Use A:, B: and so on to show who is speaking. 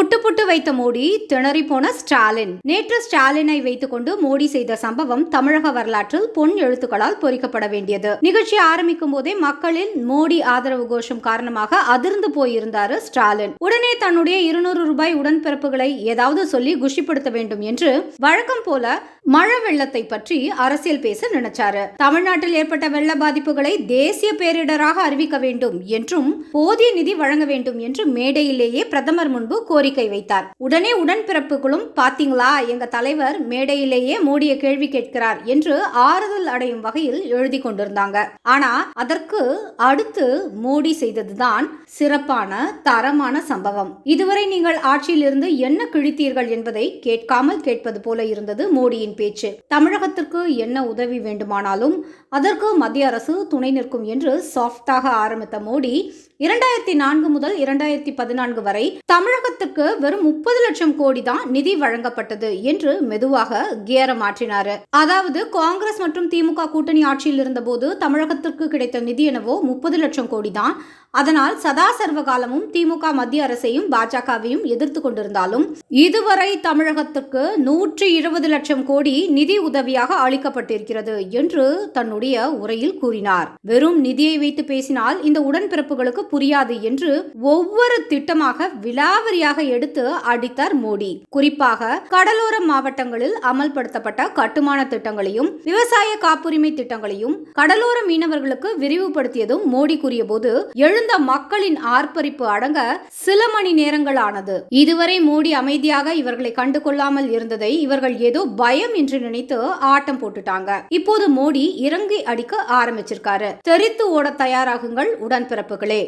A: புட்டு புட்டு வைத்த மோடி, திணறி போன ஸ்டாலின். நேற்று ஸ்டாலினை வைத்துக் கொண்டு மோடி செய்த சம்பவம் தமிழக வரலாற்றில் பொன் எழுத்துக்களால் பொறிக்கப்பட வேண்டியது. நிகழ்ச்சி ஆரம்பிக்கும் போதே மக்களின் மோடி ஆதரவு கோஷம் காரணமாக அதிர்ந்து போயிருந்தாரு ஸ்டாலின். உடனே தன்னுடைய 200 ரூபாய் உடன்பிறப்புகளை ஏதாவது சொல்லி குஷிப்படுத்த வேண்டும் என்று வழக்கம் போல மழை வெள்ளத்தை பற்றி அரசியல் பேச நினைச்சாரு. தமிழ்நாட்டில் ஏற்பட்ட வெள்ள பாதிப்புகளை தேசிய பேரிடராக அறிவிக்க வேண்டும் என்றும் போதிய நிதி வழங்க வேண்டும் என்று மேடையிலேயே பிரதமர் முன்பு கோரிக்கை வைத்தார். உடனே உடன்பிறப்புகளும் பாத்தீங்களா, எங்க தலைவர் மேடையிலேயே மோடியை கேள்வி கேட்கிறார் என்று ஆறுதல் அடையும் வகையில் எழுதி கொண்டிருந்தாங்க. ஆனா அதற்கு அடுத்து மோடி செய்ததுதான் சிறப்பான தரமான சம்பவம். இதுவரை நீங்கள் ஆட்சியில் இருந்து என்ன கிழித்தீர்கள் என்பதை கேட்காமல் கேட்பது போல இருந்தது மோடியின் பேச்சு. தமிழகத்திற்கு என்ன உதவி வேண்டுமானாலும் அதற்கு மத்திய அரசு துணை நிற்கும் என்று சாஃப்டாக ஆரம்பித்த மோடி 2004 முதல் 2014 வரை தமிழகத்திற்கு வெறும் 30 லட்சம் கோடி தான் நிதி வழங்கப்பட்டது என்று மெதுவாக கியர மாற்றினாரு. அதாவது காங்கிரஸ் மற்றும் திமுக கூட்டணி ஆட்சியில் இருந்த போது தமிழகத்திற்கு கிடைத்த நிதி எனவோ 30 லட்சம் கோடி தான். அதனால் சதா சர்வ காலமும் திமுக மத்திய அரசையும் பாஜகவையும் எதிர்த்து கொண்டிருந்தாலும் இதுவரை தமிழகத்திற்கு 120 லட்சம் கோடி நிதி உதவியாக அளிக்கப்பட்டிருக்கிறது என்று தன்னுடைய உரையில் கூறினார். வெறும் நிதியை வைத்து பேசினால் இந்த உடன்பிறப்புகளுக்கு புரியாது என்று ஒவ்வொரு திட்டமாக விலாவரியாக எடுத்து அடித்தார் மோடி. குறிப்பாக கடலோர மாவட்டங்களில் அமல்படுத்தப்பட்ட கட்டுமான திட்டங்களையும் விவசாய காப்புரிமை திட்டங்களையும் கடலோர மீனவர்களுக்கு விரிவுபடுத்தியதும் மோடி கூறிய போது எழுந்த மக்களின் ஆர்ப்பரிப்பு அடங்க சில மணி நேரங்கள் ஆனது. இதுவரை மோடி அமைதியாக இவர்களை கண்டுகொள்ளாமல் இருந்ததை இவர்கள் ஏதோ பயம் என்று நினைத்து ஆட்டம் போட்டுட்டாங்க. இப்போது மோடி இறங்கி அடிக்க ஆரம்பிச்சிருக்காரு. தெரித்து ஓட தயாராகுங்கள் உடன்பிறப்புகளே.